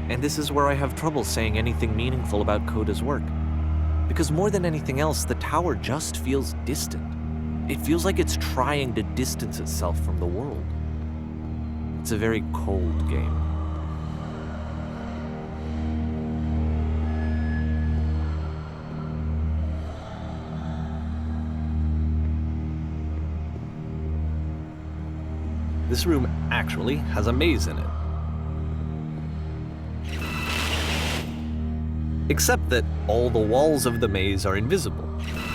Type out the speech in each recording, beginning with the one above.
And this is where I have trouble saying anything meaningful about Coda's work. Because more than anything else, the tower just feels distant. It feels like it's trying to distance itself from the world. It's a very cold game. This room actually has a maze in it. Except that all the walls of the maze are invisible.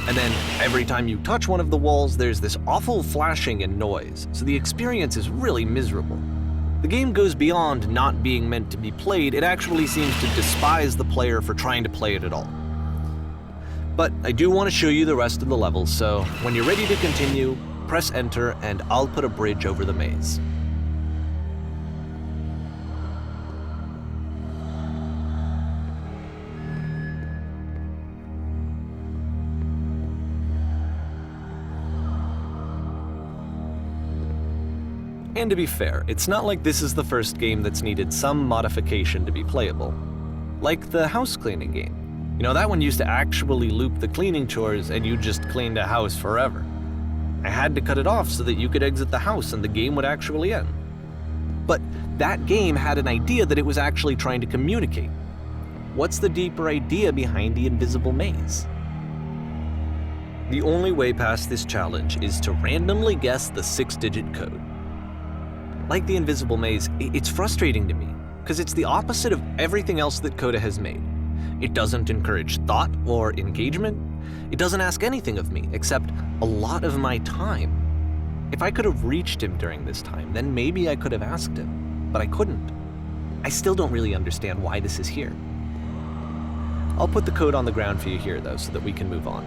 And then every time you touch one of the walls, there's this awful flashing and noise, so the experience is really miserable. The game goes beyond not being meant to be played, it actually seems to despise the player for trying to play it at all. But I do want to show you the rest of the levels, so when you're ready to continue, press enter and I'll put a bridge over the maze. And to be fair, it's not like this is the first game that's needed some modification to be playable. Like the house cleaning game. You know, that one used to actually loop the cleaning chores and you just cleaned a house forever. I had to cut it off so that you could exit the house and the game would actually end. But that game had an idea that it was actually trying to communicate. What's the deeper idea behind the invisible maze? The only way past this challenge is to randomly guess the 6-digit code. Like the invisible maze, it's frustrating to me, because it's the opposite of everything else that Coda has made. It doesn't encourage thought or engagement. It doesn't ask anything of me, except a lot of my time. If I could have reached him during this time, then maybe I could have asked him, but I couldn't. I still don't really understand why this is here. I'll put the code on the ground for you here, though, so that we can move on.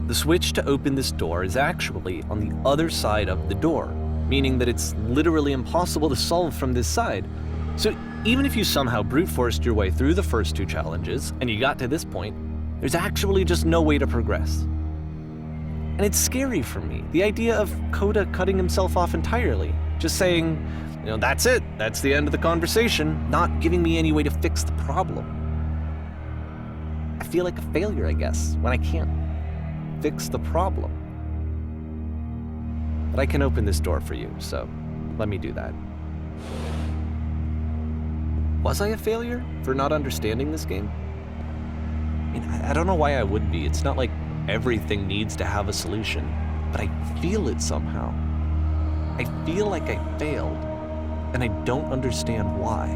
The switch to open this door is actually on the other side of the door, meaning that it's literally impossible to solve from this side. So even if you somehow brute forced your way through the first 2 challenges, and you got to this point, there's actually just no way to progress. And it's scary for me, the idea of Coda cutting himself off entirely, just saying, you know, that's it, that's the end of the conversation, not giving me any way to fix the problem. I feel like a failure, I guess, when I can't fix the problem. But I can open this door for you, so let me do that. Was I a failure for not understanding this game? I mean, I don't know why I would be. It's not like everything needs to have a solution, but I feel it somehow. I feel like I failed, and I don't understand why.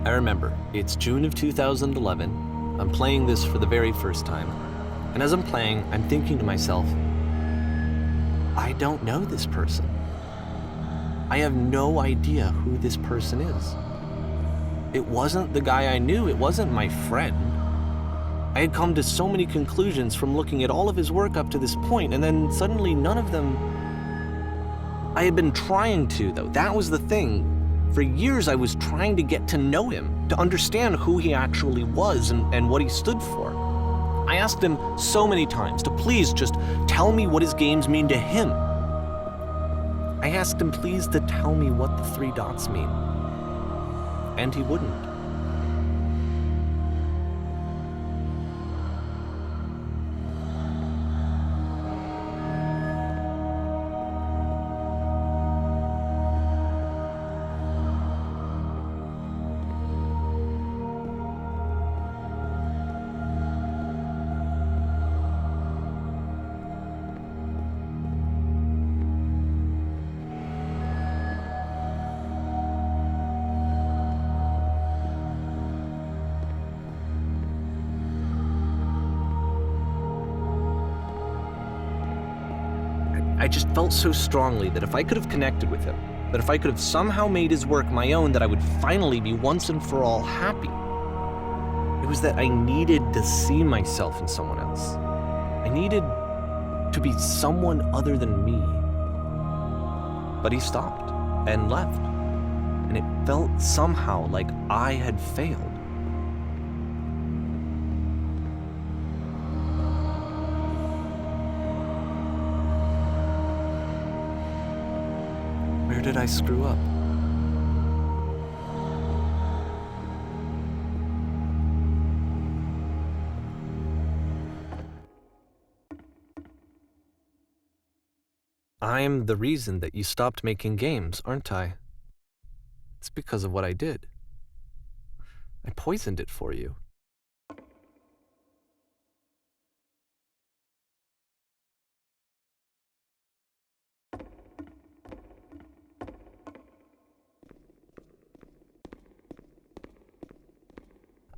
I remember, it's June of 2011. I'm playing this for the very first time. And as I'm playing, I'm thinking to myself, I don't know this person. I have no idea who this person is. It wasn't the guy I knew, it wasn't my friend. I had come to so many conclusions from looking at all of his work up to this point, and then suddenly none of them... I had been trying to, though. That was the thing. For years I was trying to get to know him, to understand who he actually was and what he stood for. I asked him so many times to please just tell me what his games mean to him. I asked him please to tell me what the 3 dots mean. And he wouldn't. I just felt so strongly that if I could have connected with him, that if I could have somehow made his work my own, that I would finally be once and for all happy. It was that I needed to see myself in someone else. I needed to be someone other than me. But he stopped and left, and it felt somehow like I had failed. Where did I screw up? I'm the reason that you stopped making games, aren't I? It's because of what I did. I poisoned it for you.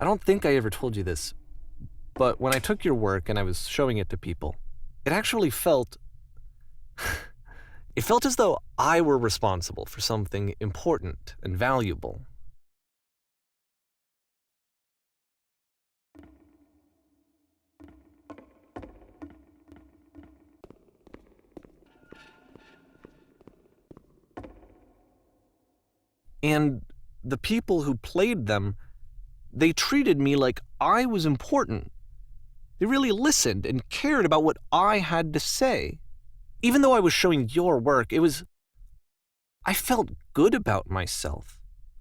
I don't think I ever told you this, but when I took your work and I was showing it to people, it actually felt... it felt as though I were responsible for something important and valuable. And the people who played them, they treated me like I was important. They really listened and cared about what I had to say. Even though I was showing your work, I felt good about myself.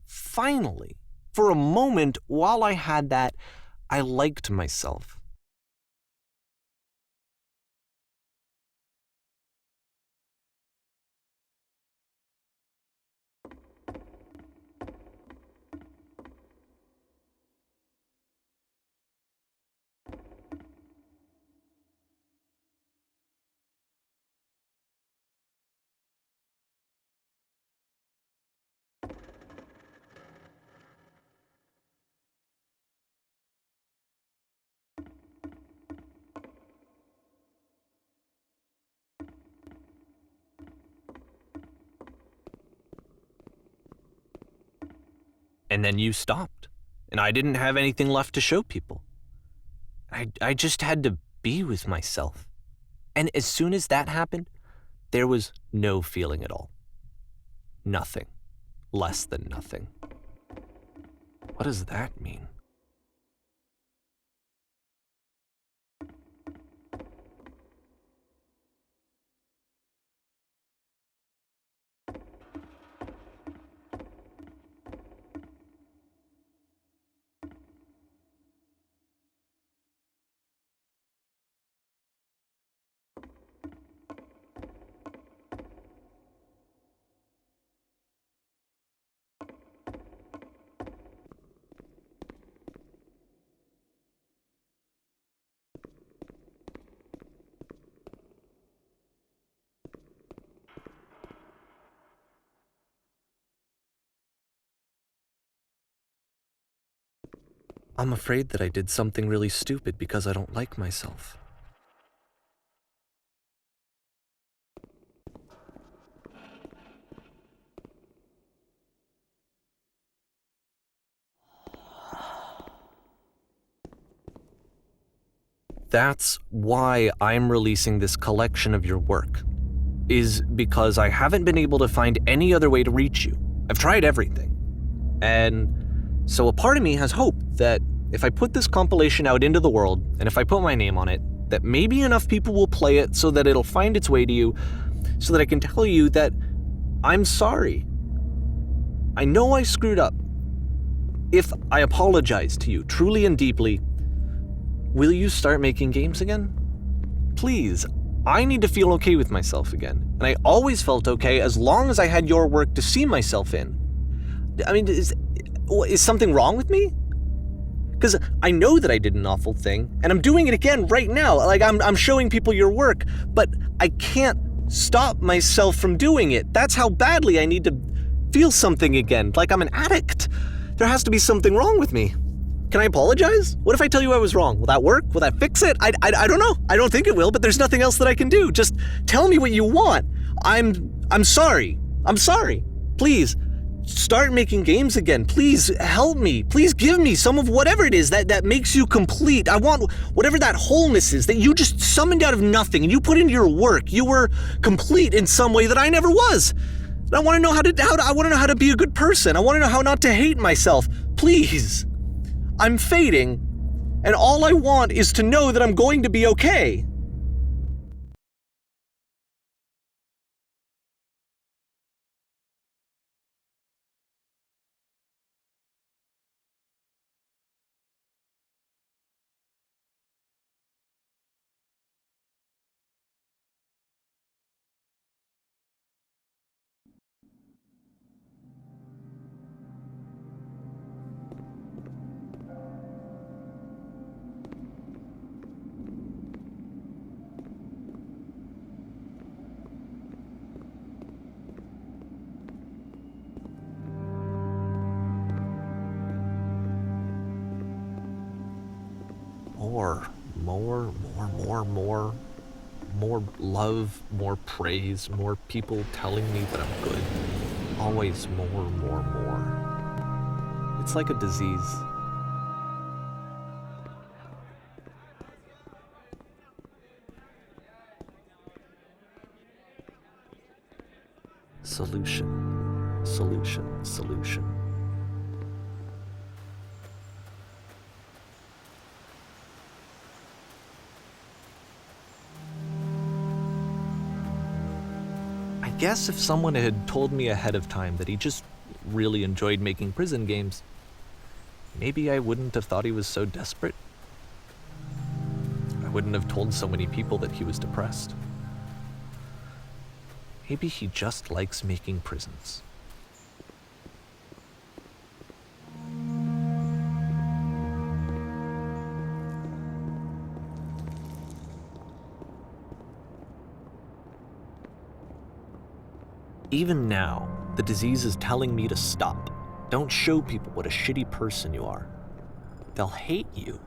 Finally. For a moment, while I had that, I liked myself. And then you stopped, and I didn't have anything left to show people. I just had to be with myself. And as soon as that happened, there was no feeling at all. Nothing. Less than nothing. What does that mean? I'm afraid that I did something really stupid because I don't like myself. That's why I'm releasing this collection of your work, is because I haven't been able to find any other way to reach you. I've tried everything. And so a part of me has hope that if I put this compilation out into the world, and if I put my name on it, that maybe enough people will play it so that it'll find its way to you, so that I can tell you that I'm sorry. I know I screwed up. If I apologize to you truly and deeply, will you start making games again? Please, I need to feel okay with myself again. And I always felt okay as long as I had your work to see myself in. I mean, is something wrong with me? Because I know that I did an awful thing, and I'm doing it again right now. Like, I'm showing people your work, but I can't stop myself from doing it. That's how badly I need to feel something again, like I'm an addict. There has to be something wrong with me. Can I apologize? What if I tell you I was wrong? Will that work? Will that fix it? I don't know. I don't think it will, but there's nothing else that I can do. Just tell me what you want. I'm sorry. I'm sorry. Please, start making games again. Please help me. Please give me some of whatever it is that makes you complete. I want whatever that wholeness is that you just summoned out of nothing and you put into your work. You were complete in some way that I never was. And I want to know how to be a good person. I want to know how not to hate myself. Please. I'm fading, and all I want is to know that I'm going to be okay. More love, more praise, more people telling me that I'm good. Always more. It's like a disease. Solution. I guess if someone had told me ahead of time that he just really enjoyed making prison games, maybe I wouldn't have thought he was so desperate. I wouldn't have told so many people that he was depressed. Maybe he just likes making prisons. Even now, the disease is telling me to stop. Don't show people what a shitty person you are. They'll hate you.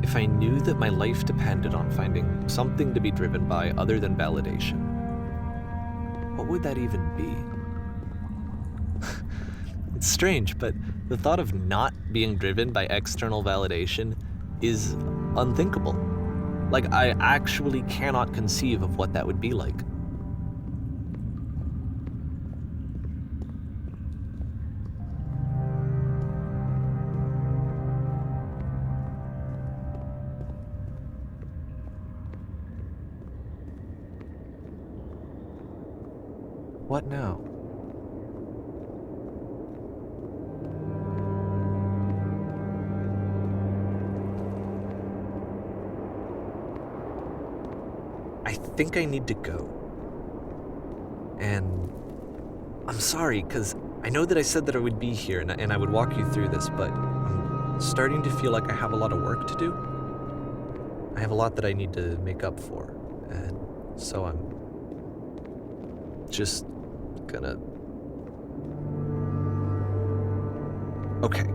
If I knew that my life depended on finding something to be driven by other than validation, what would that even be? It's strange, but the thought of not being driven by external validation is unthinkable. Like, I actually cannot conceive of what that would be like. What now? I think I need to go. And I'm sorry, because I know that I said that I would be here and I would walk you through this, but I'm starting to feel like I have a lot of work to do. I have a lot that I need to make up for, and so I'm just gonna... Okay.